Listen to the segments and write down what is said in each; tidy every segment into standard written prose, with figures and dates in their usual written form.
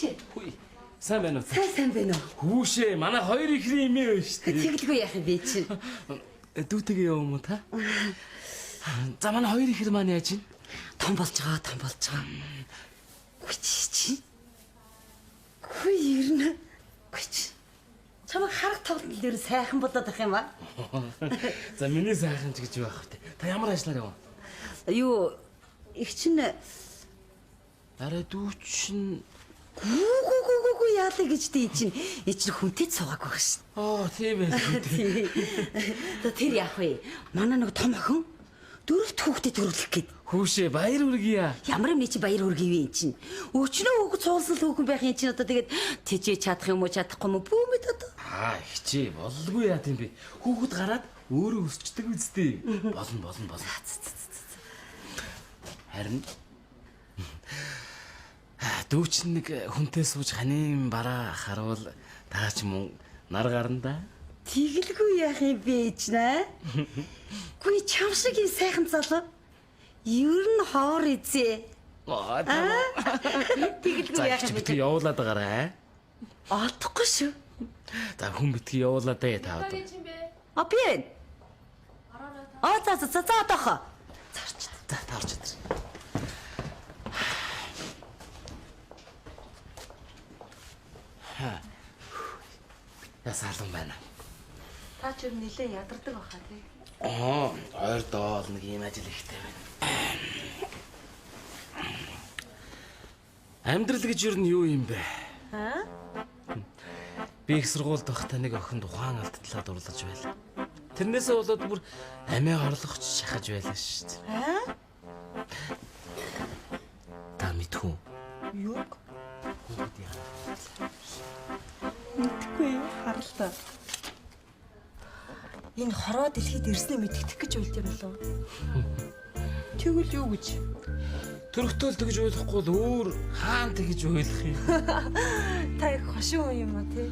Хүй. Сайн байна уу? Сайн байна уу? Хүүшээ, манай хоёр ихрийн эмээ байна шүү дээ. Тэгэлгүй яах юм бэ чи? Дүүтэйгээ яваа юм уу та? За манай хоёр ихэр маань яаж ийн? Том болж байгаа. Гүй чи. Гүй ирнэ. Гүй чи. Чамайг харах тоглолт дээр сайхан болоод ах юм аа. За миний сайхан ч гэж байх вэ. Та ямар ажиллаар яваа? Юу их чинь Арай дүүчин. Гүү яалаа гэж дээ чинь. Чинь хүнтэй цугаагүй байх шин. Тийм ээ. Тэр яах вэ? Манай нэг том охин дөрөвт хүүхдэд төрүүлэх гээд. Хүүшээ, баяр хүргье. Ямар юм чи баяр хүргий вэ чинь. Өчнөө хүүхэд цуулсан хүүхэн байх юм чинь одоо тэгээд тэжээ чадах юм уу чадахгүй юм бүү мэд одоо. Хичээ боллгүй яа тийм бэ. Хүүхэд гараад өөрөө өсчдөг үстэй. Болно. Харин дүүчин нэг хүнтэй сууж ханийн бараа харуул таа ч юм уу нар гарна да. Тэгэлгүй яах юм бэ чинь. Гүй чам шиг юм сайхан залуу. Ер нь хоор изээ. Тэгэлгүй яах юм бэ? Явуулаад байгаарай. Олдохгүй шүү. За хүн битгий явуулаад ээ та одоо. Би энэ. За одоохоо. Таарч. Ясаалан байна. Та ч ер нь нэлээ ядардаг байхаа тий. Ойр доол нэг юм ажил ихтэй байна. Амьдрал гэж ер нь юу юм бэ? Би их сургуульд байхдаа нэг охинд ухаан алдтлаа дурлаж байлаа. Тэрнээсээ болоод бүр амиа хорлогч шахаж байлаа шүү дээ. Та мэдхүү. Юу? Мэдгүй харлаа. Энэ хороо дэлхийд ирснээ мэдгдэх гэж уйлд юм болов. Тэгвэл юу гэж? Төрхтөл тэгж ойлгохгүй л өөр хаан тэгж ойлгох юм. Та их хошин юм а тий.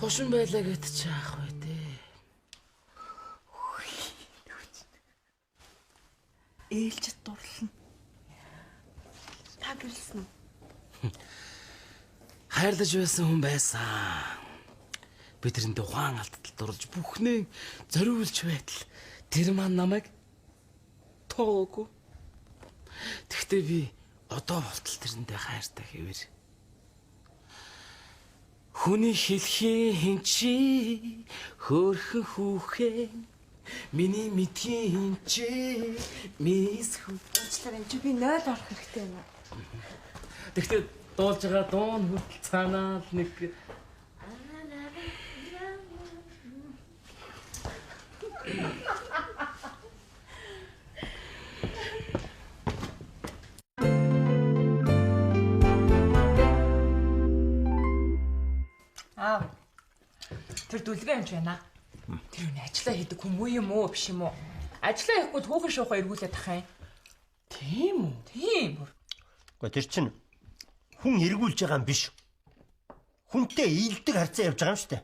Хошин байлаа гэт чи аах бай тээ. Ээлжид дурлана. Та гэрэлсэн үү? Хайрлаж байсан хүн байсан. Би тэрэндээ ухаан алдтал дурлж бүхнээ зориулж байтал тэр маань намайг тоогүй. Тэгтээ би одоо болтол тэрэндээ хайртай хэвэр. Хүний хэлхийн хинчи хөөрхөн хүүхэн миний мэдхийн хинчи мис Уучлаарай энэ би 0 орох хэрэгтэй байна. Тэгтээ дуулж байгаа дуун хүртэл цаанаа л нэг Тэр дүлгээ юм ч байна. Тэр үнэ ажиллаа хийдэг хүмүүс юм уу биш юм уу? Ажиллаа хийхгүй хүүхэн шуухаа эргүүлээд тах юм. тийм үү? Тийм бүр. Гэхдээ тэр чинь хүн эргүүлж байгаа юм биш. Хүнтэй ийдэг харьцаа явж байгаа юм шүү дээ.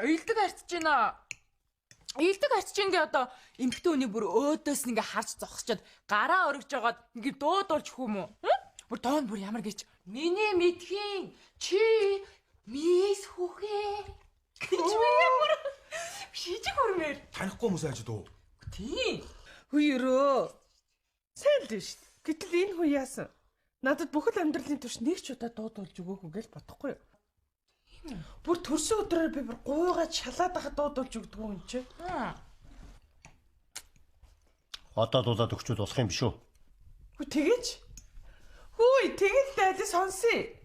Ийдэг харьцаж байна. Ийдэг харьцаж ингээ одоо эмхтэн үнийг бүр өөдөөс ингээ харж зогсчод гараа өргөж жагаад ингээ дуудуулж хүм үү? Бүр тоон бүр ямар гэж миний мэдхийн чи мис хүүхээ. Гэж ямар шижиг хөрмөр. Танихгүй хүмүүс ажид уу? Тийм. Хүйрөө. Сайн л биш. Гэтэл энэ хүн яасан? Надад бүхэл амьдралын турш нэг ч удаа дуудуулж өгөөгүй гэж бодохгүй юу? Бүр төрсөн өдрөөр би бүр гуйгаад шалаад байхад дуудуулж өгдөг юм чи. Одоо дуулаад өгчүүд болох юм биш үү? Хүү тэгэж? Хүй тэгэл дайд сонсъё.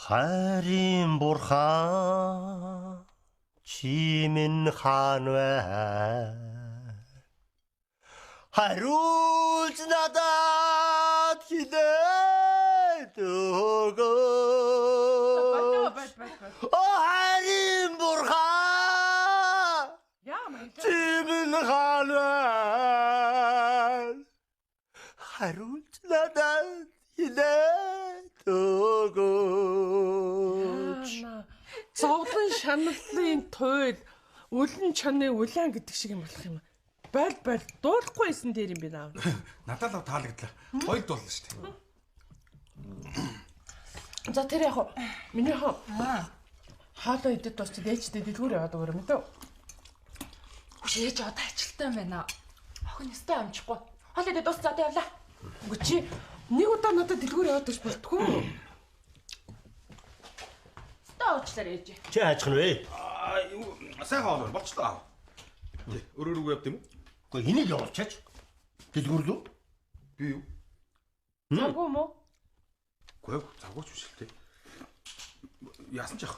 Хайрын бурхан чимэн хаан вэ? Хариулж надад хилээд өгөө. Хайрын бурхан чимэн хаан вэ? Хариулж надад хилээд өгөө. Зовлон шаналлын туйл үлэн чаны улаан гэдэг шиг юм болох юм. Боль дуулахгүй исэн дээр юм би наа. Надад л таалагдлаа. Хоёул дуулна шүү дээ. За тэр яг миний хаалаа идэт дуусчид ээжтэй дэлгүүр яваад өгөр мэдээ. Үгүй ээж одоо ажилтаа юм байна. Охин өстой амжихгүй. Хоол идэ дуусч одоо явлаа. Үгүй чи нэг удаа надад дэлгүүр яваад өгч болтгүй. Өстой уучлаар ээж. Чи хайчих нь вэ? Сайхан хоол болчлоо. Өрөө рүү явд юм уу? Гэхдээ энийг явуулчаач. Дэлгүүр лөө. Би юу? Завгүй мó. Гүйг завгууч биш л дээ. Яасан ч яах.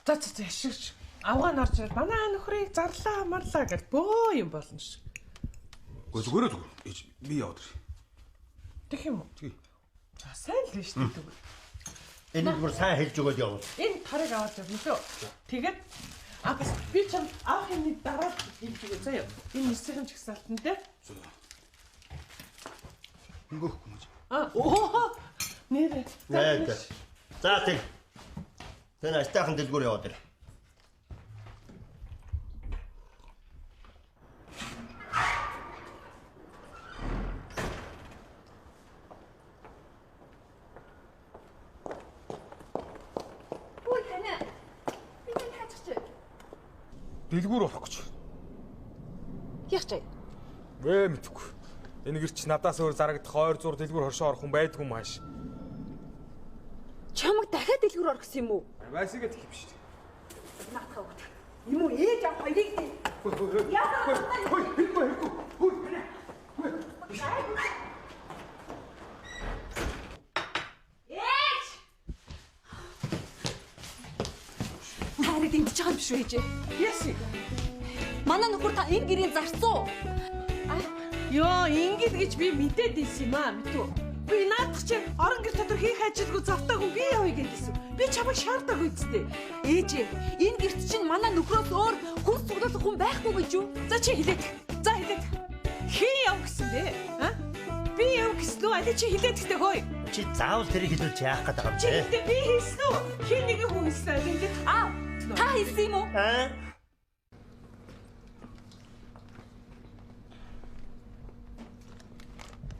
За яшигч. Авгаа нарч манай нөхрийг зарлаа марлаа гэж бөө юм болно ш. Зүгээр. Би яваад ирээ. Тэг юм уу? Тий. За сайн л биш үү. Энийг бүр сайн хэлж өгөөд явуул. Энэ тарыг аваад явна лөө. Тэгээд бас би чам авах юмны дараа хэлж өгөө заяа. Энэ нисгэн чагсаалтан дээр. Ингэхгүй мэж. Оо. Нэрэ. За тэг. Тэн астахан дэлгүүр яваад ир. Дэлгүүр болох гэж. Яах вэ? Вэ мэдгүй. Энэ гэр чи надаас өөр зарагдах 200 дэлгүүр хоршоо орох хүн байдгүй юм ааш. Чамаг дахиад дэлгүүр орох гэсэн юм уу? Байсагээ тэх юм шүү дээ. Наатах уу. Юм уу ээж авах хоёрыг нь. Ээж! Харин дэмжиж байгаа юм биш үү ээж? Яси. Манай нөхөр та энэ гэрийн зарцуу. Йоо, ингэж гэж би мэдээд ийсэн юм аа, мэдв. Би наадах чи орон гэр дотор хийх ажилгүй завтаагүй би явъя гэдээсв. Би чамайг шаардаагүй зүтэй. Ээж, энэ гэрт чинь манай нөхрөөс өөр хүн суглах хүн байхгүй гэж юу? За чи хэлээд. За хэлээд. Хин яв гэсэн бэ? А? Би яв гэсэн үү? Аль чи хэлээд гэхдээ хөөе. Чи заавал тэрийг хэлүүлж яах гээд байгаа юм Чи бэ? хэлдэг би хийсэн үү? Хин нэг хүн хийсэн хэлээд. Та хэлсэн юм уу? Аа?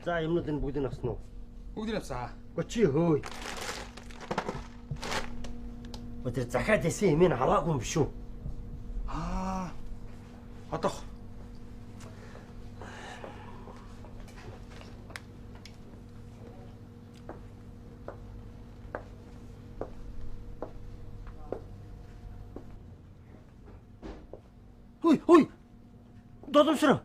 За юмнууд энэ бүгдийг авсан уу? Бүгдийг авсаа. Гэхдээ чи хөөе. Өдөр захаад исэн юм ин аваагүй юм биш үү? Одоох. Хөөе. Додомсроо.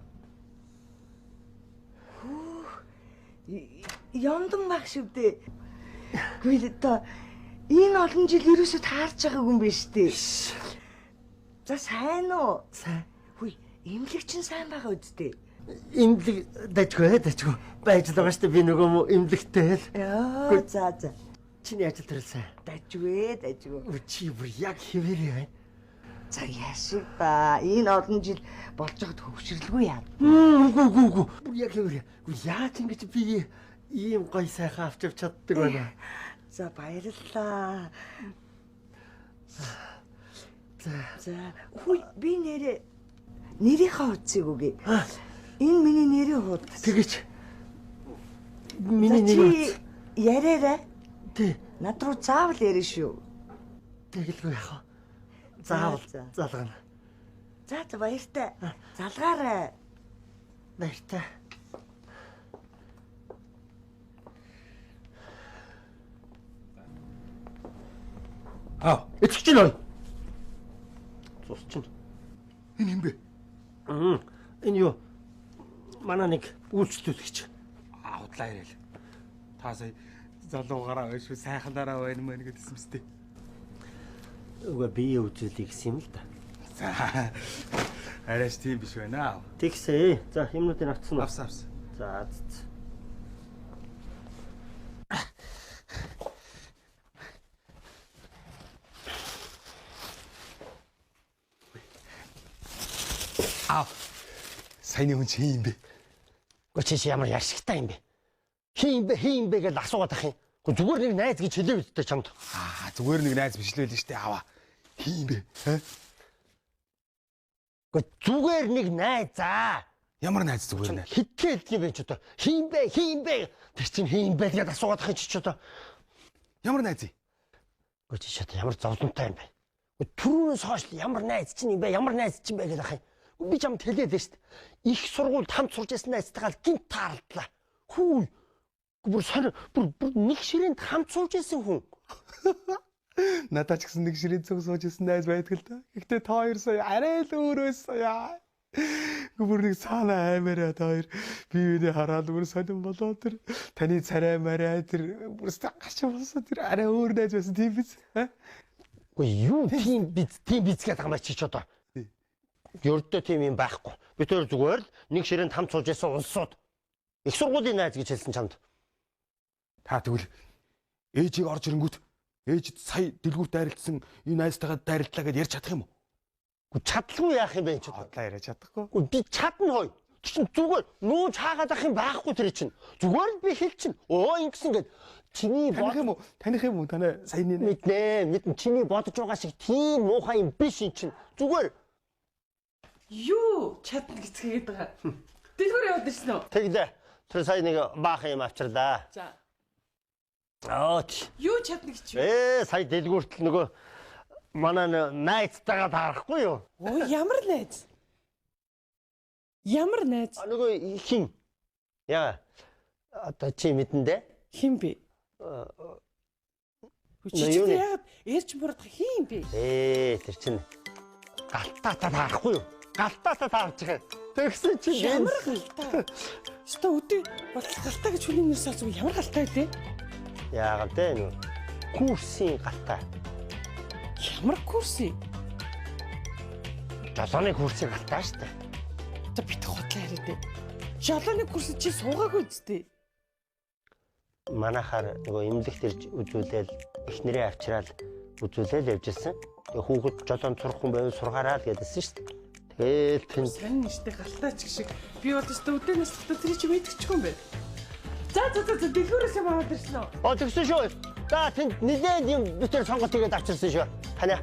Ямдан баг шивдээ. Гүйл одоо энэ олон жил ерөөсөө таарч байгаагүй юм биш үү? За сайн уу? Сайн. Хүй, имлэг чинь сайн байгаа үсттэй. Имлэг дажгүй байж л байгаа шүү дээ. Би нөгөө имлэгтэй л. Яа, за. Чиний ажил төрөл сайн. Дажгүй. Чи бүр яг хэвээрээ байна. За яшиг ба. Энэ олон жил болж байгаад хөвшөрлгүй яа. Үгүй. Бүр яг хэвээрээ. Яаж ингэж би ийм гоё сайхан авч явж чаддаг байна. За баярлалаа. За. Хүй, би нэрийнхээ хуудсыг өгье. Энэ миний нэрийн хуудас. Тэгэж миний нэг яриараа. тий Над руу заавал ярина шүү. тэгэлгүй яах вэ? Заавал залгана. За баяртай. Залгаарай. Баяртай. Эцэг чинь ой. Цус чинь. Энэ юм бэ? Энэ юу? Манай нэг үйлчлүүлэгч. Худлаа ирээл. Та сая залуугаараа байшгүй сайхандараа байна мэн гэдсэн мэт. Үгүй би үйлчлүүлэх гэсэн юм л да. За. Арайш тийм биш байна аа. Тэгсээ. За юмнуудыг авцсан уу? Авсан. За. Саяны хүн чи юм бэ? Чи ямар яшигтай юм бэ? Хин юм бэ гэж асуугаад ах юм. Зүгээр нэг найз гэж хэлээ үсттэй чамд. Зүгээр нэг найз биш л байл штэ аваа. Хин юм бэ? Зүгээр нэг найз аа. Ямар найз зүгээр нэ. Хитгэл юм бэ ч одоо. Хийм бэ. Тэр чинь хийм бэ гэдээ асуугаад ахын ч одоо. Ямар найз юм? Үгүй чи одоо ямар зовлонтой юм бэ? Түрүүнээс хойш ямар найз чинь юм бэ? Ямар найз чинь бэ гэдэг ахын. Би ч юм хэлээд байна шүү дээ. Их сургуульд хамт сурж байсан найзтайгаа гинт таардлаа. Хүү. Бүр нэг ширээнд хамт сууж байсан хүн. Надад ч гэсэн нэг ширээ зүг сууж ирсэн найз байдаг л да. Гэхдээ та хоёр сая арай л өөр байсан яа. Гүр нэг цаана аймараа та хоёр бивээ хараад бүр сонирн болоо тэр таны царай мараа тэр бүр стагч болсон тэр арай өөр найз байсан тийм биз? Үгүй юу тийм биз гэдэг юм чи ч одоо. Ердөө тийм юм байхгүй. Би тэр зүгээр л нэг ширээнд хамт сууж байсан улсууд. Их сургуулийн найз гэж хэлсэн чамд. Та тэгвэл ээжийг орж ирэнгүүт ээж сая дэлгүүрт дайралтсан энэ найзтайгаа дайралтлаа гэж ярьж чадах юм уу? Үгүй чадлагүй яах юм бэ ч одоо. Хотлоо яриа чадахгүй. Үгүй би чадна хой. Тэр чинь зүгээр нууж хаагаад ах юм байхгүй тэр чинь. Зүгээр л би хэлчин. Ингэсэн гээд чиний таних юм уу? Танай саяны мэднэ чиний бодож байгаа шиг тийм муухай юм биш юм чинь. Зүгээр Юу чадна гэцгээд байгаа. Дэлгүүр яваад ирсэн үү? тэгдэ. Тэр сая нэг баахан юм авчирлаа. За. Юу чадна гэж юу? сая дэлгүүрт л нөгөө манай найзтайгаа таарахгүй юу? Оо ямар найз? Ямар найз? Нөгөө хин. Яа. Одоо чи мэдэн дээ? Хин бэ? Чи яагаад ярьж бурдах хин бэ? Тэр чинь галтаатаа таарахгүй юу? Галтаатаа таарч байгаа. Тэгсэн чинь ямар галтаа? Өстө үдээ галтаа гэж хүний нэрс асуу ямар галтаа вэ? Яагаад вэ нүү? Курсын галтаа. Ямар курсын? Жолооны курсын галтаа шүү дээ. За бит хотлоо яриад. Жолооны курс чи суугаагүй үстэй. Манайхаар нөгөө эмнэлэгт ирж үзүүлээл эхнэрээ авчраал үзүүлээл явжсэн. Тэгээ хүүхэд жолоонд сурах хүн байвал сургаараа л гэдсэн шүү дээ. Тэгэл тэн сайн нэртэй галтаач шиг би бол өстө үдэнэс дотор тэр чи мэдчихгүй юм бэ. За дэлгүүрээс юм аваад ирсэн үү? Тэгсэн шүү. За тэнд нэлээд юм битэр сонголт хийгээд авчирсан шүү. Ханиа.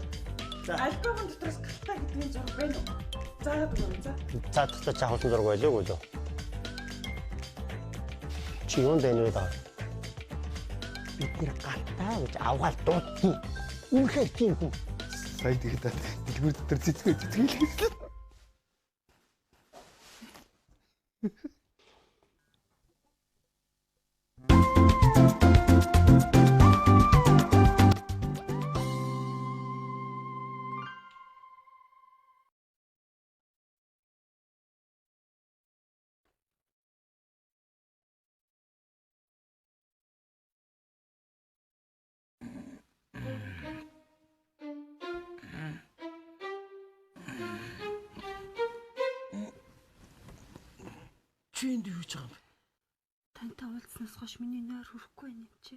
Альбомын дотроос галтаа гэдгийн зураг байна уу? Заагаад өгөө за. Цаадтай чахуулсан зураг байлгүй юу? Чи юунд байна вэ даа? Бид нэр галтаа гэж авгаал дуудсан. Үнэхээр тийм хүн. Сая тэгэхэд дэлгүүр дотор цэцгэлээ. Чи энд юу хийж байгаа юм бэ? Тантай уулзснаас хойш миний нойр хүрэхгүй байна юм чи.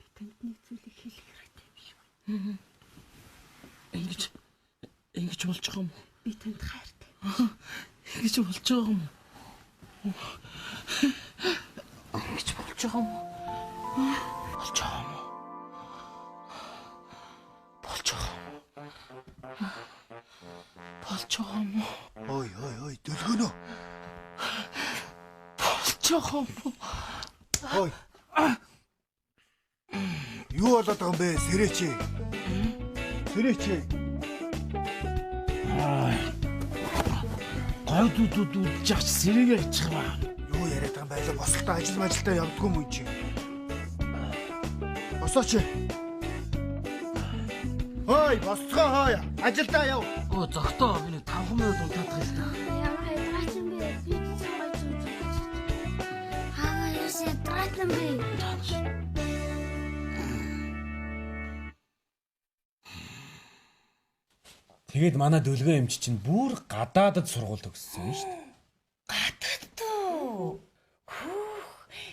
Би танд нэг зүйлийг хэлэх хэрэгтэй юм шиг байна. Ингэж болж байгаа юм уу? Би танд хайртай. Ингэж болж байгаа юм уу? Ингэж болж байгаа юм уу? Болж байгаа юм уу? Болж байгаа юм уу? Болж байгаа юм уу? Ой, дэлгөнөө. Болж байгаа юм уу? Ой. Юу болоод байгаа юм бэ? Сэрэч. Гойдуудууд үлжиж сэрээгээ хийчих ба. Юу яриад байгаа юм байлаа? Босолтоо ажилтаа явдггүй юм чи. Босооч. Ой, босцоо хаяа. Ажилдаа яв. Оо зогтоо би нэг 5 минут унтаад гал та. Ямар хайдраач юм бэ? Би цаавал зүгж. Хаа яс ядраач юм бэ? Тэгээд манай дөлгөө эмч чинь бүр гадаадд сургууль төгссөн шүү дээ. Гадаад тоо.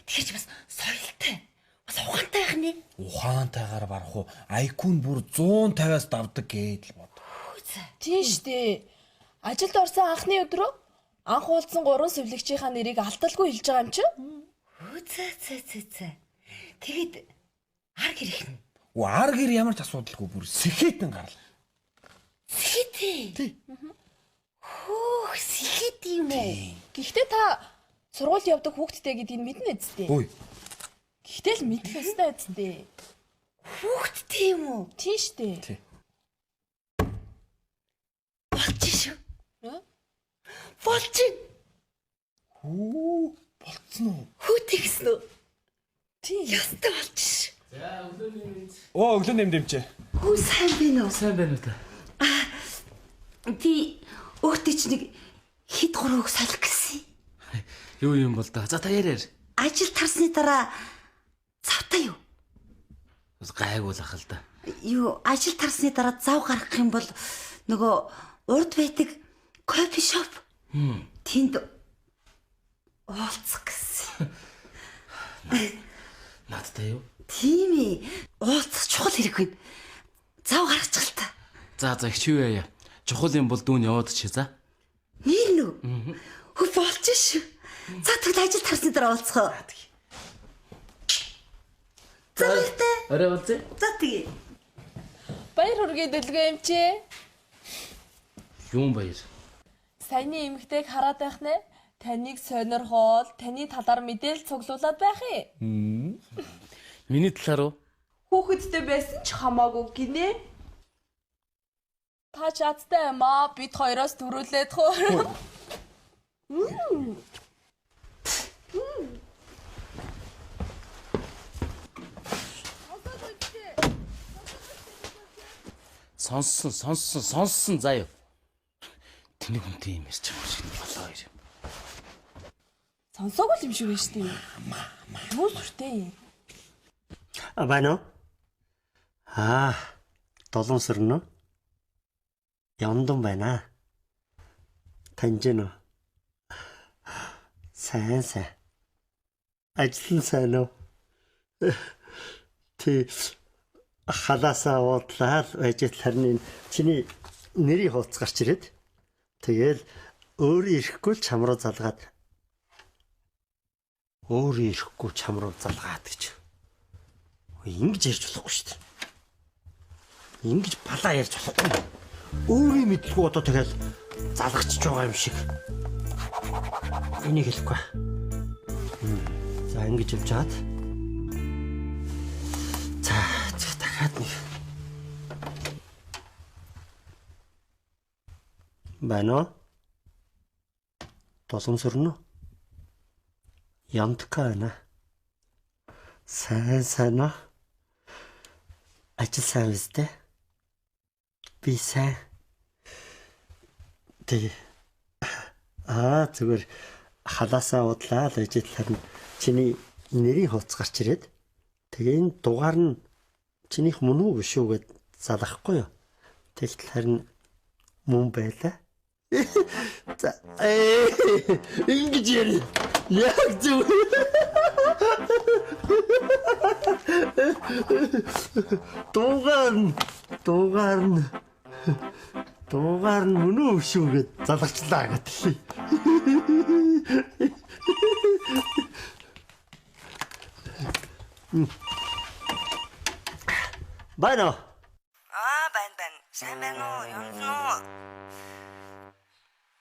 Тэгэж бас соёлтой. Бас ухаантай байх нэ. Ухаантайгаар барах уу? IQ нь бүр 150-аас давдаг гэж л бод. Тийм штэ. Ажилд орсон анхны өдрөө анх уулзсан 3 сэвлэгчийнхаа нэрийг алдалгүй хэлж байгаа юм чи? Зэ. Тэгэд ар гэрэх нь. Ар гэр ямар ч асуудалгүй бүр сэхэтэн гарлаа. Сэхэтээ. Хөөх сэхэт юм уу? Гэхдээ та сургууль явдаг хүүхдтэй гэдгийг мэднэ үсттэй. Үй. Гэхдээ л мэдэх ёстой үсттэй. Хүүхдтэй юм уу? Тийм штэ. Тий. Болж шүү. Болж Хүү. Болцсон уу? хүүтэй гэсэн үү? Тийм. Ястай болж шүү. Оо, өглөө нэмдэмчээ. Хүү сайн байна уу? Сайн байна уу та? Би өөртөө ч нэг хэд гурвыг салах гэсэн. Юу юм бол да. За та яриа. Ажил тарсны дараа завтай юу? Бас гайгуулах л да. Юу ажил тарсны дараа зав гаргах юм бол нөгөө урд байдаг кофе шоп. Тэнд уулзах гэсэн. Надтай юу? Тийм ээ. Уулзах чухал хэрэг байна. Зав гаргачих л та. За их чи юу яа. Чухал юм бол дүүн яваад чи за. Нэр нүү. Хөө болж шүү. За тэгвэл ажил тарсны дараа уулзах. За баяртай. Орой уулзъя. За тэгээ. Баяр хүргээ дэлгөө юм чи. Юун баяр. Саяны эмэгтэйг хараад байх нэ. Таныг сонирхол, таны талаар мэдээлэл цуглуулад байх юм. Миний талаар уу? Хүүхэдтэй байсан ч хамаагүй гинэ. Та чадтай юм аа. Бид хоёроос төрүүлээд хөө. Сонссон заяа. Тэний хүнтэй юм ярьж байгаа шиг болоо ирэв. Сонсоогүй юм шиг байна шүү дээ. Юу сүртэй. Байна уу? Долоон сөрнө. Ямдан байна. Танжин уу? Сайн. Ажил нь сайн уу? Тэ халаасаа уудлаа ажил харин чиний нэрийг хууц гарч ирээд тэгэл өөрөө ирэхгүй л чам руу залгаад гэж. Ингэж ярьж болохгүй шүү дээ. Ингэж балаа ярьж болохгүй. Өөрөө мэдлгүй одоо тэгэл залгачж байгаа юм шиг. Энийг хэлэхгүй. За ингэж явж чад. За дахиад нэг. Байна. Толон сөрнө. Ямтка байна. Сайн. Ажил сайн үстэй. Би сайн. Тэг. Зүгээр халаасаа удлаа л ажил харин чиний нэрийн хууц гарч ирээд тэгээ энэ дугаар нь чинийх мөн үү биш үү гэд залахгүй юу. Тэгтэл харин мөн байлаа. За ингэж яри. Яг зүг. Дугаар нь мөн үү биш үү гэд залгачлаа гэдэг. Байна. Байна. Сайн байна уу? Ёндон уу?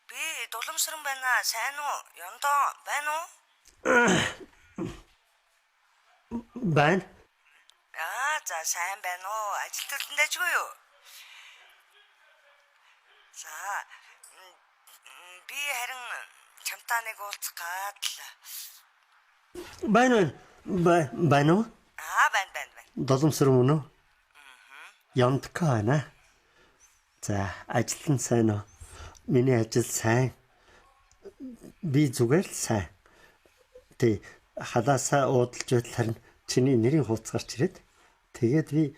Би дуламсран байна. Сайн уу? Ёндон байна уу? Байна. За сайн байна уу? Ажил төлөнд ажгүй юу? За би харин чамтай нэг уулзах гад л. Байна уу? Байна. Доломсор мөн үү? Ямтка байна. За ажил нь сайн уу? Миний ажил сайн. Би зүгээр л сайн. Тэ халаасаа уудалж байтал харин чиний нэрийн хууц гарч ирээд тэгээд би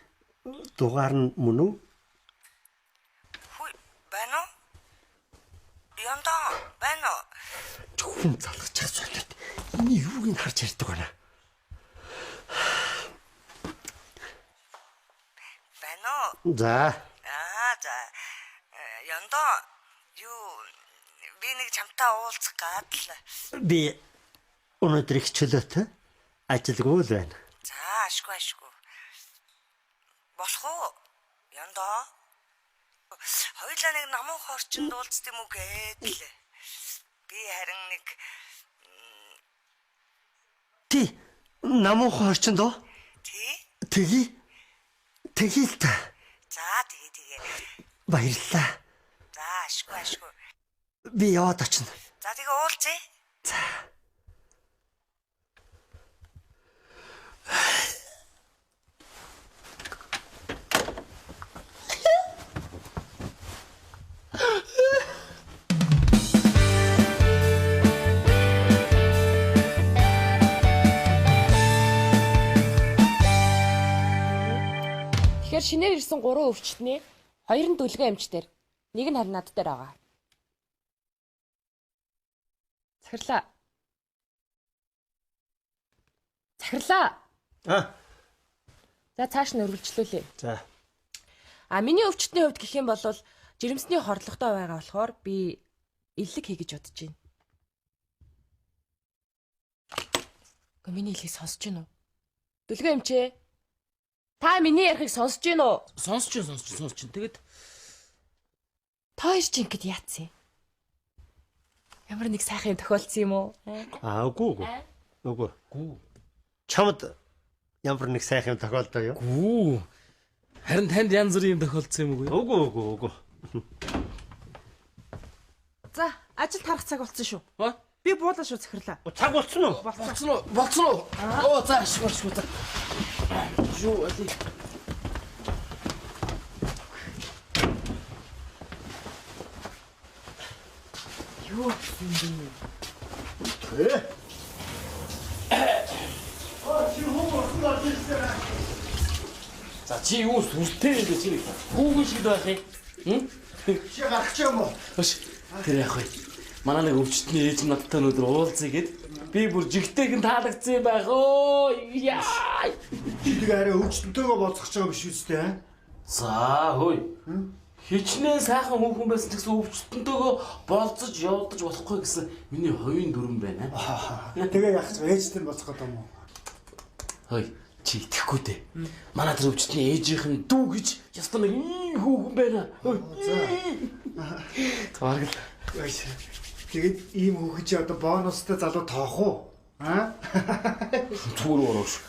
дугаар нь мөн үү? Байна уу? Ёндон байна уу? Хүн залгачих зүйлүүд. Энэ юуг нь харж ярьдаг байна. Байна уу? За. За. Ёндон юу би нэг чамтай уулзах гад л. Би өнөөдөр их чөлөөтэй ажилгүй л байна. За ашгүй. Болох уу? Ёндон. Хоёулаа нэг намуу хорчинд уулзт юм уу гэдэл. Би харин нэг Ти намуухан орчин доо. тий. Тэгээл та. За тэгээ. Баярлалаа. За ашгүй. Би яваад очино. За тэгээ уулзъя. За. Тэгэхээр шинээр ирсэн 3 өвчтний 2 нь дүлгэн эмч дээр. Нэг нь харин над дээр байгаа. Захирлаа. За цааш нь өргөлжлүүлээ. За. Миний өвчтний хувьд гэх юм бол жирэмсний хорлоготой байгаа болохоор би иллэг хий гэж бодож байна. Миний хэлийг сонсож байна уу? Дүлгэн эмчээ. Та миний ярихыг сонсож байна уу? Сонсож чинь. Тэгэд Та хоёр ч ингэдэг яатсан юм? Ямар нэг сайхан юм тохиолдсон юм уу? Үгүй. Чамд ямар нэг сайхан юм тохиолдоо юу? гүү. Харин танд янз бүрийн юм тохиолдсон юм уу? Үгүй. За, ажил тарах цаг болсон шүү. Ха? Би буулаа шүү захирлаа. Цаг болцсон уу? Болцсон уу? Оо за ашгүй. Юу ali. Юу юм бэ? За чи юу сүртэй гэж чи хүүгэн шиг байх юм? Чи гарах ч юм уу? Өш. Тэр яах вэ? Манай нэг өвчтний ээж надтай өнөөдөр уулзъя гэд би бүр жигтэйг нь таалагдсан юм байх оо. Яа. Чи тэгээ арай өвчтөнтэйгөө болцох ч байгаа биш үстэй аа? За хөөе. Хичнээн сайхан хүүхэн байсан ч гэсэн өвчтөнтэйгөө болцож явуулдаж болохгүй гэсэн миний хувийн дүрэн байна. Тэгээ яах ч ээжтэй болцох гэдэг юм уу? Хөөе. Чи итгэхгүй дээ. Манай тэр өвчтний ээжийнх нь дүү гэж ястаа нэг ийм хүүхэн байна. Тааргал. Тэгээд ийм хүүхэд чи одоо бонустай залуу тоох уу? Аа? Түр ороош.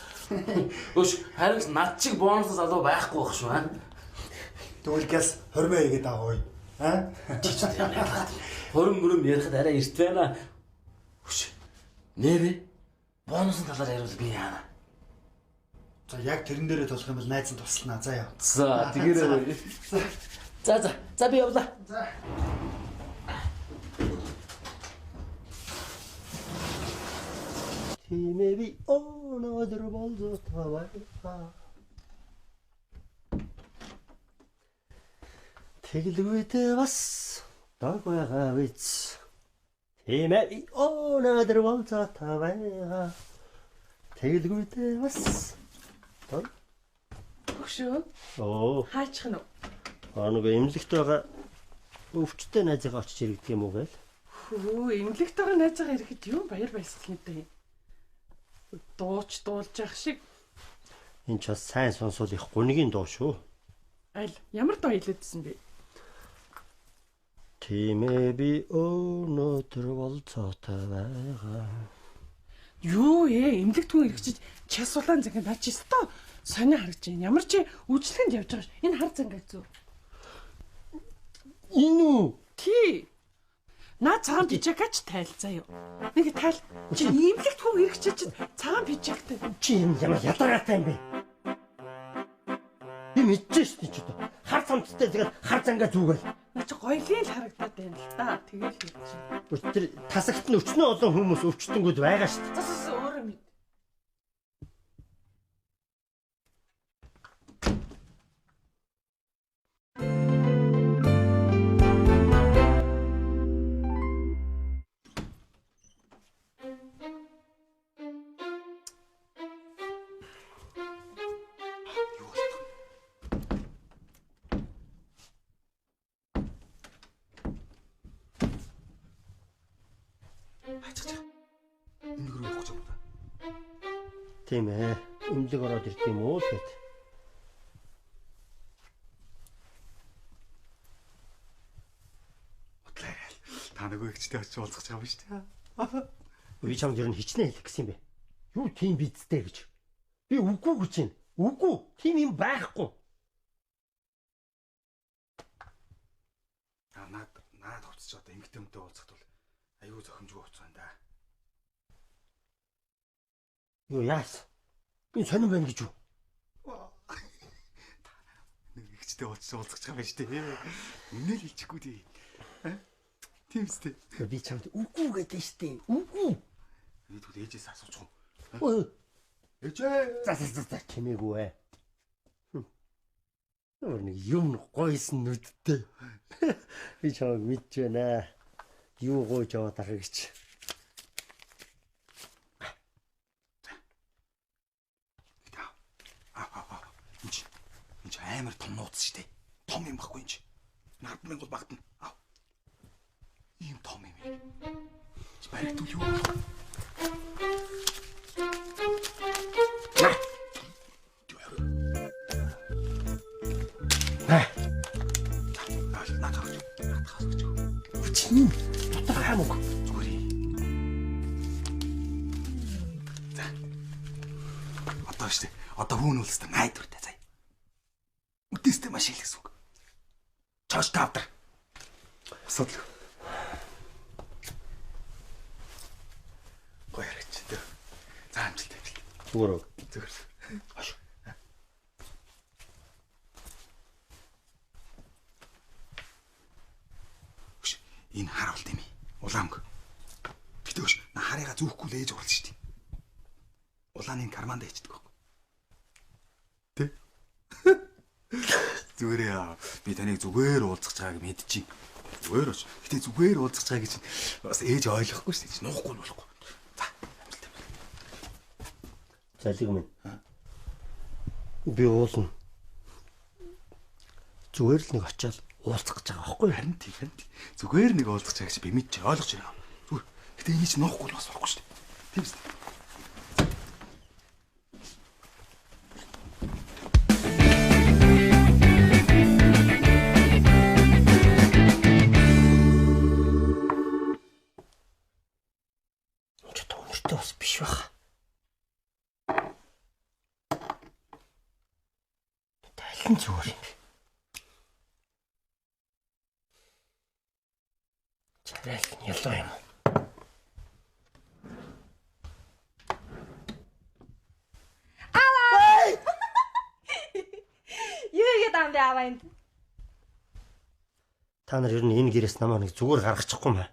Өш харин над чиг бонус залуу байхгүй байх шүү аа. Тэгвэл хормоо игээд аваа ой. Аа? Хором мөрөм ярихад арай эрт байна. Өш. Нэрэ бонусын талаар ярил би яана. За яг тэрэн дээрээ толох юм бол найз нь туслана. За яа. За тэгээрээ. За би явлаа. За. Тимэби өнөөдөр болзоо таваа. Тэглгүйтэй бас дог байгаа биз. Тимэби өнөөдөр болзоо таваа. Тэглгүйтэй бас дог. Өгшөө. Хаачих нь уу? Нэг эмнэлэгт байгаа өвчтөй найзгаа очиж иргэдэг юм уу гээл? Хөө, эмнэлэгт байгаа найзгаа ирэхэд юу баяр баясгалантай. Дуулж явах шиг. Энд ч бас сайн сонсвол их гунигийн дуу шүү. Аль ямар дуу хэлээдсэн бэ? Тимээ би өнөөдөр болцоотой байгаа. Юу эмнэлэгт хүн ирэхчиж час улаан захин наа чи өстой сонио харагдаж байна. Ямар чи үйлчлэгэнд явж байгаа ш. Энэ хар зангаа зү. Энэ үү? Тий. Наа цагаан пижакач тайлцаа юу. Нэг тайл чи эмнэлэгт хүн ирэхчиж цагаан пижактай. Чи юм ямар ядаргаатай юм бэ? Би мэдчихэж шүү дээ. Хар цамцтай тэгээд хар зангаа зүгэл. Чи гоёлын л харагдаад байна л да. Тэгэл хэлж. Тэр тасагт нь өчнөө олон хүмүүс өвчтөнгүүд байгаа шүү дээ. Зас өөрөө мэд. Тийм ээ. Эмнэлэг ороод ирд юм уу гэд. та нөгөө ихчтэй очиж уулзах гэж байгаа юм шүү дээ. Би чамд ер нь хичнээн хэлэх гэсэн юм бэ. Юу тийм бидтэй гэж. Би үгүй гэж байна. Үгүй. Тийм юм байхгүй. Наад хувцас одоо эмгтэй өмтэй уулзахт бол аюу зохимжгүй хувцас байна да. Юу яас? Би сонирн байна гэж юу? Нэг ихчтэй уулзах гэж байгаа юм шүү дээ. Үнэл хэлчихгүй дээ. Тийм үстэй. Би чамд үгүй гэдэг шүү дээ. Үгүй. Би тэгвэл ээжээс асуучих уу? Ээжээ. За чимээгүй ээ. Нэг юм гойсон нүдтэй. Би чамайг мэдж байна. Юу гойж аваад байгаа гэж. Энд амар том нууц шүү дээ. Том юм баггүй энэ. 10,000 бол багтана. Ийм том юм. Чи баригдвал юу? Үчнэ. Дотор хамаг. Зүгээрээ. За. Одоо шүү дээ. Одоо хүүн үлстэй найдвартай заяа. Үдээстэй маш их гэсэн үг. Чош тавдар. Асуудал. Гоёрч дээ. За амжилттай. Зүгээр. Зүгээр. Хош. Энэ хар болт юм. Улаанг. Гэтөөш харыгаа зүүхгүй л ээж уурал шүү дээ. Улааныг карманд ээждэг байхгүй. Тэ? Зүгээрээ би таныг зүгээр уулзах байгааг мэдчихээн. Зүгээр ууш. Гэтэ зүгээр уулзах байгаа гэж бас ээж ойлгохгүй шүү дээ. Нуухгүй нь болохгүй. За. Залиг минь. Би уулна. Зүгээр л нэг очиад уулзах гэж байгаа байхгүй юу? Харин тийм. Зүгээр нэг уулзах гэж би мэдчихээ ойлгож байна. Зүгээр. Гэтэ энийг чи нуухгүй бас болохгүй шүү дээ. Тийм үст. Бас биш баха. Тайлан зүгээр юм. Чарал ялаа юм. Юу игээд ам бэ аваа энд? Та нар ер нь энэ гэрээс намаа нэг зүгээр гаргачихгүй маа.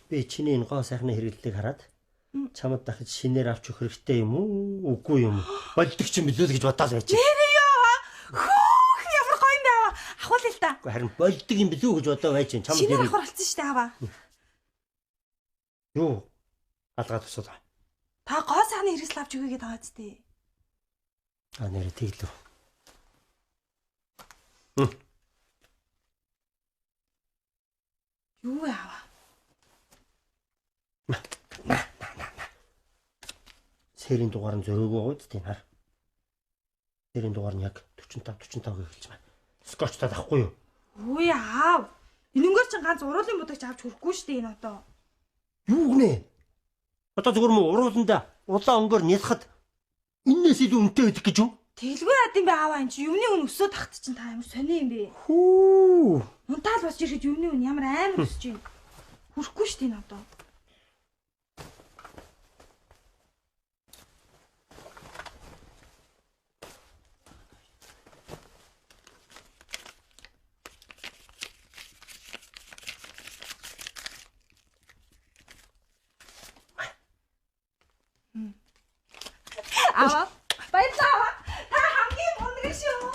Би чиний энэ гоо сайхны хэрэглэлийг хараад чамд дахиж шинээр авч өгөх хэрэгтэй юм уу? Үгүй юм. Болдог ч юм билүү л гэж бодоод байж. Нэр яа? Хөөх ямар гоё юм бэ аваа. Ахвал л та. Харин болдог юм билүү гэж бодоод байж. Чамд шинээр авах болсон шүү дээ аваа. Юу? Алгаад тусаад. Та гоо сайхны хэрэгсэл авч өгье гэдэг байгаа зү. Нэрэ тэглэв. Юу вэ аваа? Сэрийн дугаар нь зөрөөгөө гоо тийм хар. Сэрийн дугаар нь яг 45 гэж хэлж байна. Скотчтад авахгүй юу? Үгүй аав. Энэнгээр чинь ганц уруулын будагч авч хөрөхгүй шүү дээ энэ одоо. Юу гинэ? Одоо зүгээр мө урууланда улаан өнгөөр нялхад энээс илүү үнэтэй байдаг гэж юу? Тэглгүй яд юм бэ ааваа энэ чи юмны үн өсөө тахт чинь та ямар сони юм бэ? Хүү. Унтаал босч ирэхэд юмны үн ямар амар өсөж байна. Хүрхгүй шүү дээ энэ одоо. Аваа. Баярлалаа. Та хамгийн мундаг шүү.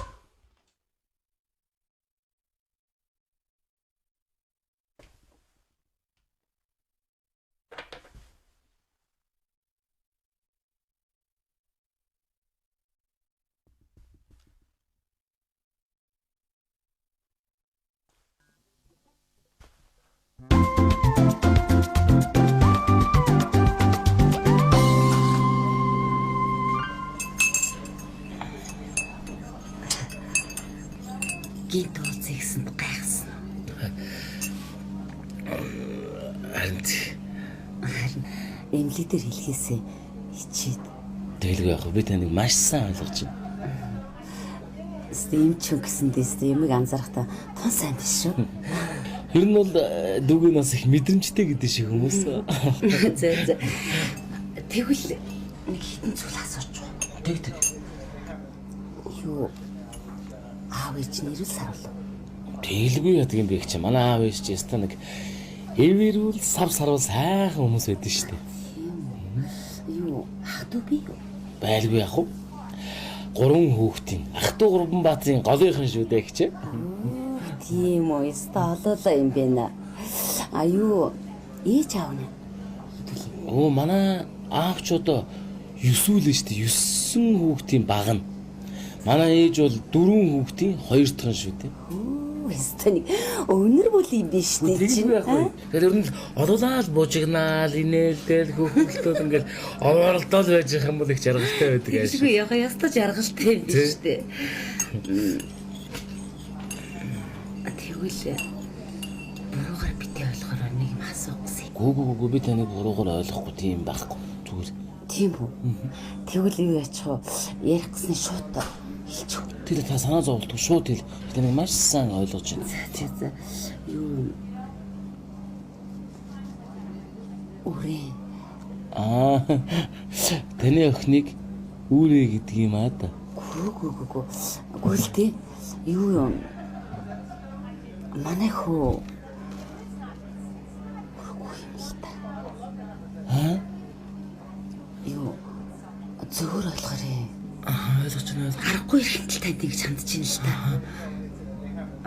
Яасан гайхсан. Харин Эмнэлэг дээр хэлхээсээ хичээд. Тэгэлгүй яг би таныг маш сайн ойлгож байна. Эм ч гэсэндээс юмыг анзаарахтаа тун сайн биш шүү. Ер нь бол дүүгийн бас их мэдрэмжтэй гэдэг шиг хүмүүс. За. Тэгвэл нэг хитэн зүйл асууж байна. Тэг. Юу аав ээж нэрэл саруул. Тэгэлгүй яадаг юм бэ гэж манай аав ээж ч яста нэг эвэрүүл сарвал сайхан хүмүүс байдаг шүү дээ. Юу хатуу би юу? Байлгүй яах вэ? 3 хүүхдийн ах トゥ Гурванбаатарын голынхан шүү дээ гэж. Тийм үү, стаалуулаа юм байна. Аюу, ээж аав нь. Оо манай аав ч одоо 9 үл шүү дээ. 9 хүүхдийн баг нь. Манай ээж бол 4 хүүхдийн 2 дахь нь шүү дээ. Эстаник өнөр бүл юм биш үү? Тэгвэл яах вэ? Тэгэхээр ер нь олуулаад буужигнаал, инээлдэл хөвгөлтөд ингээл овооролдол байж байгаа юм бол их жаргалтай байдаг ааш. Тэгвэл яга ястаа жаргалтай юм биш үү? Тэгвэл буруугаар битээ ойлгохоор нэг юм асуусан. Гүү би таныг буруугаар ойлгохгүй тийм байхгүй. Зүгээр. Тийм үү? Тэгвэл юу яачих вэ? Ярих гэсэн шууд хэлчих. Тэр та санаа зовлтгүй шууд хэл. Би таныг маш сайн ойлгож байна. За. Юу Үрээ. Таны охиныг Үрээ гэдэг юм аа да. Гүү. Гүйлтэй. Юу юм? Манай хөө. Юу? Зөвөр ойлгоорой. Ойлгож байна. Харахгүй ихэнтэл танд ингэж хандж байна л та.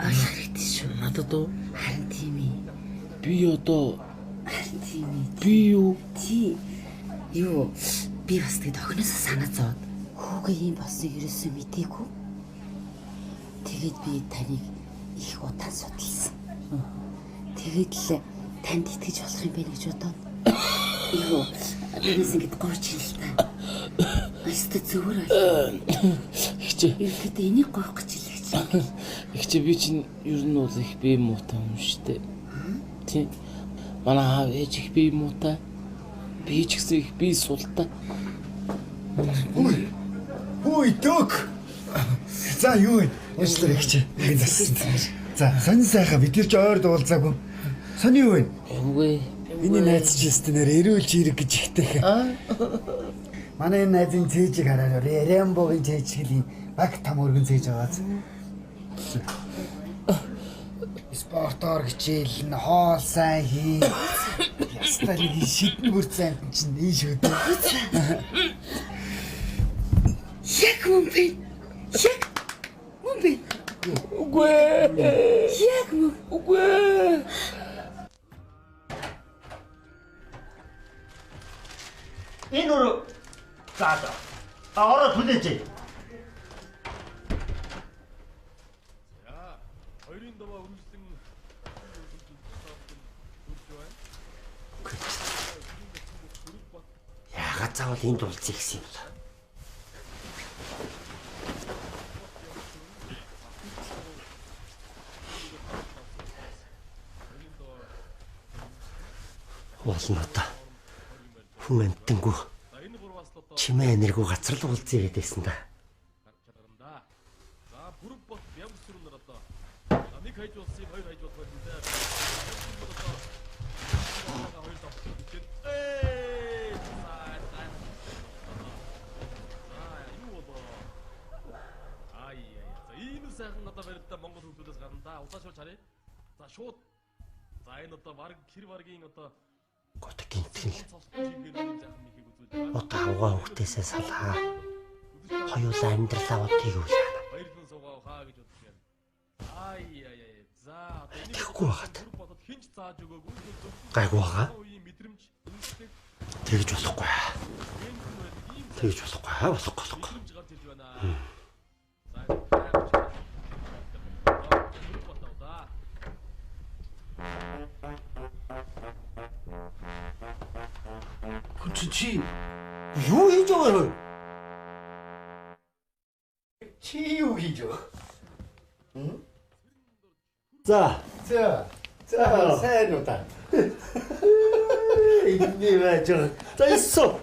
Ойлгох хэрэгтэй шүү. Надад уу? Харин тийм ээ. Би одоо Харин тийм ээ. би юу? Тий. Юу? Би бас тэгэд охиноосоо санаа зовоод хүүгээ юм болсон ерөөсөө мдээгүй. Тэгээд би таныг их удаан судалсан. Тэгээд л танд итгэж болох юм байна гэж бодоод. Юу? Бидээс ингэж гоорч ин л та. Аста зөвөр ойлголоо. Ихчээ. Ихэд энийг гоох гэж хэлээ. Ихчээ би чинь ер нь бол их бие муутай юм шүү дээ. Тий. Манай аав ээж их бие муутай. Би ч гэсэн их бие султай. Хөөе дөг. За юу вэ? Уучлаарай ихчээ. Ингэ зассан. За сонин сайхан бид нар ч ойр дуулзаагүй. Сони юу вэ? Үгүй. Миний найз ч өстөнөр эрүүлж ирэг гэж ихтэй. Манай найзын цээжийг хараад Рэмбогийн цээжгийн баг там өргөн цээж аваад. Спортоор хичээл нь хоол сайн хий. Ястаа нэг шидэн бүрцэн чинь ийм шүү дээ. Яг мөн бэ. Үгүй. Яг мөн. Үгүй. Энэ өөр заа. Ороо түлээч. Хоёрын даваа үргэлжлэн Яагаад заавал энд уулзъя гэсэн юм бэ? Болно та. Хүн амттангүү чимээ энерги гацрал уулзъя гэдээсэн да. За бүрэг бот бямсрын одоо нэг хайж болсон юм хоёр хайж болох юм дээ. Хоёр давтах гэж. За энэ сайхан одоо барилдаа Монгол хүмүүсээс гарна да. Удаашгүй чарыг. За шууд. За энэ одоо баг хэр баргийн одоо Гот гинтгэл. Одоо авгаа хөвгтөөсөө салгаа. Хоёулаа амьдралаа бодгийг үлээ. баярлан суугаа хаа гэж бодож байна. За одоо энэ Тэгэхгүй байгаад. хинч зааж өгөөгүй. Гайгүй байгаа. Мэдрэмж Тэгж болохгүй. Болохгүй. Чи Юу хийж байгаа вэ? чи юу хийж байгаа? За. За сайн уу та. Энийг яаж за эсо.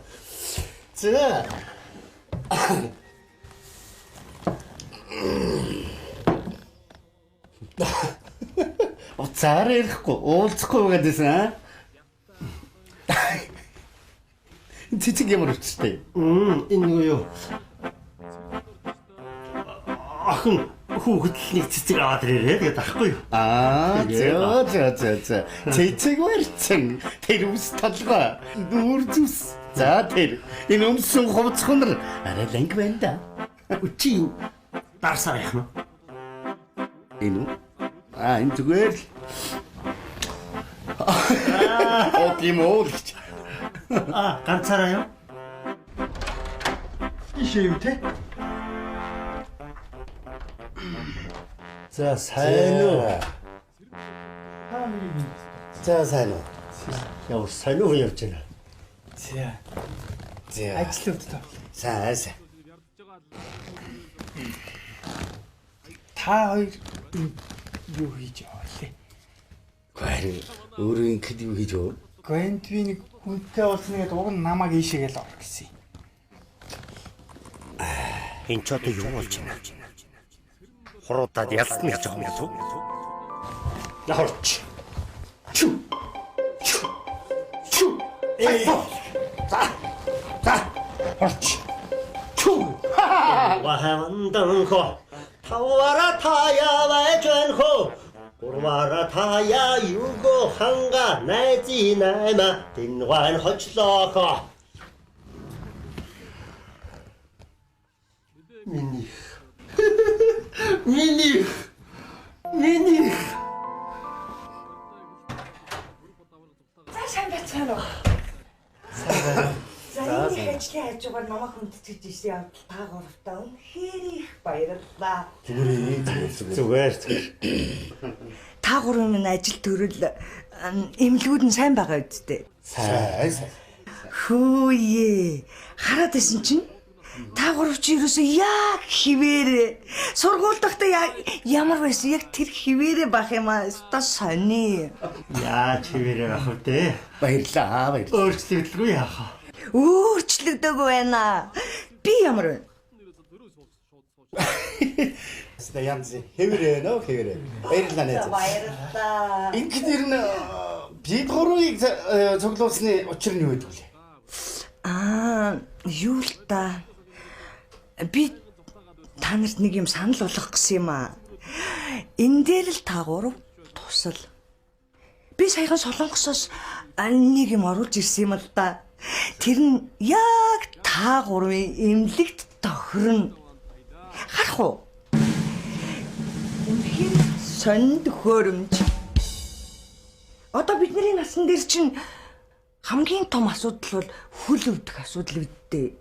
За. Уцаар ирэхгүй уулзахгүй байгаадсэн аа. Цэцэг ямар өчтэй. Энэ юу? Ахын хүүхэд нэг цэцэг аваад ирээ тэгээд ахгүй юу? Аа за. Цэцэг барьсан. Тэр ус толгой. Нүүр зүс. За тэр энэ өмсөн хувцс хонор арай ланг байна да. Чи дарсаар яах нь? Энэ энэ зүгээр л. Окей гэж. Ганцаараа юу? Ишээ те. За сайн уу. За сайн уу. Яа сайн уу явж байна. За. Ажлууд тоо. Сайн. Та хоёр юу хийж яваа лээ? Гэр өөрөө ингэд юу хийж өв? Гэнт би нэг хүнтэй уулзна гэдэг уг нь намайг ийшээгээл ор гэсэн. Энэ ч одоо юу болж байна? Хуруудад ялсан гэж байгаа юм уу? Яарч. Чү. За. Орч. Чү. 와한당호 타와라 타야 와전호 고와라 타야 유고 한가 나지 나마 딘완 허члоохо 미니 За сайн бацгаана уу. За энэ ажлын хажуугаар намайг хүндэтгэж ирсэн явдал та гуравтаа үнэхээр их баярлалаа. зүгээр Та гурван минь ажил төрөл эмнэлгүүд нь сайн байгаа үсттэй. Сайн. Хөөе. Хараад исэн чинь та гурав чи ерөөсөө яг хിവэрэ. Сургууль дахта ямар байсан яг тэр хിവэрэ бах юм аа. Өстой сони. яа чивэрэ авахтэй Баярлаа. өөрчлөлтгүй яах Өөрчлөгдөөгүй байна. Би ямар вэ? Янз хэвэрэ нөө хэвэрэ. Баярлалаа нэ. Баярлалаа. Ингэдэр нь бид гурвыг цуглуулсны учир нь юу гэдэг вэ? Юу л та. Би та нарт нэг юм санал болгох гэсэн юм аа. Энэ дээр л та гурав тусал. Би саяхан Солонгосоос нэг юм оруулж ирсэн юм л да. Тэр нь яг та гурвын эмнэлэгт тохирно. Харах уу? Үнэхээр сонд хөөрөмж. Одоо бидний насан дээр чинь хамгийн том асуудал бол хөл өвдөх асуудал үүдтэй.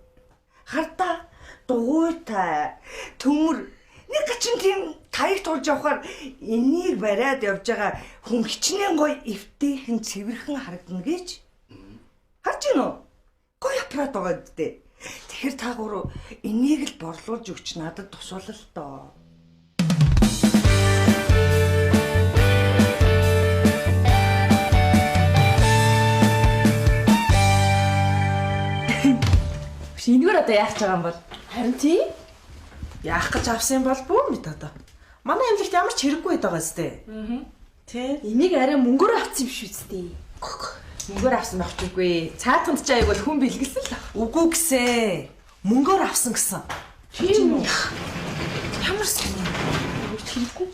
Хардаа дугуйтай төмөр нэг гачин тийм таяг тулж явахаар энийг бариад явж байгаа хүн хичнээн гоё эвтэйхэн цэвэрхэн харагдана гэж. Харж гин үү? Гоё аппарат байгаа үстэй. Тэгэхээр та гурав энийг л борлуулж өгч надад тусуулал л доо. Шинээр одоо яах гэж байгаа юм бол? Харин тий. Яах гэж авсан бол бүү мэд одоо. Манай эмнэлэгт ямар ч хэрэггүй байгаа зү. Тий. Энийг арай мөнгөөр авсан юм шүү дээ. Мөнгөөр авсан байх ч үгүй. Цаатанд ч аяг бол хүн бэлгэлсэн л. Үгүй гэсэн. Мөнгөөр авсан гэсэн. Тийм үү? Ямар сони. Хэрэггүй.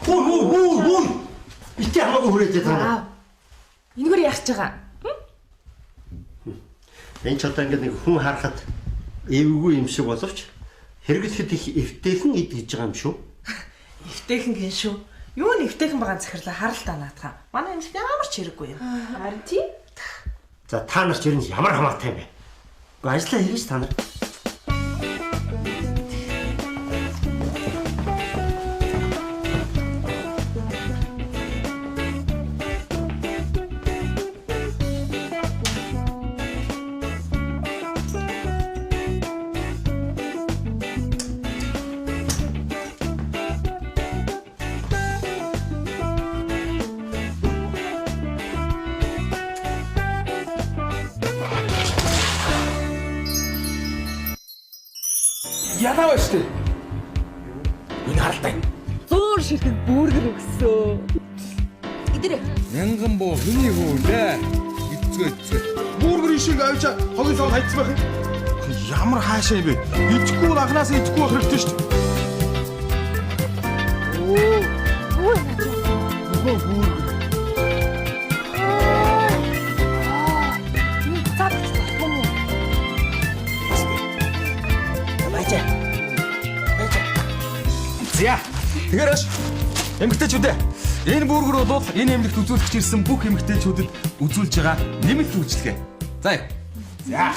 ой итэ хамаагүй хүрээд байгаа Энэгээр яах гэж байгаа? энэ ч одоо ингээд нэг хүн харахад эвгүй юм шиг боловч хэрэглэхэд их эвтэйхэн идэж байгаа юм шүү. Эвтэйхэн гин шүү. Юу н эвтэйхэн байгаа захирлаа харалтаа наатгаа. Манай эмнэлэгт ямар ч хэрэггүй юм. Харин тий. За та нар ч ер нь ямар хамаатай юм бэ? Гэхдээ ажиллаа хийж та нар. ялаа байна штэ. Энэ харалтай. 100 ширхэг бүүргэр өгсөн. Идэрэ. Мянган боо хүний хүү лээ. Эцгээ. Бүүргэр шиг авч хогийн сав хайцсан байх. Ямар хаашаа юм бэ? Идэхгүй анханаас идэхгүй байх хэрэгтэй шүү дээ. За. Тэгэхээр аш. Эмэгтэйчүүдээ энэ бүүргэр бол энэ эмнэлэгт үзүүлэгч ирсэн бүх эмэгтэйчүүдэд үзүүлж байгаа нэмэлт үйлчлэгээ. За.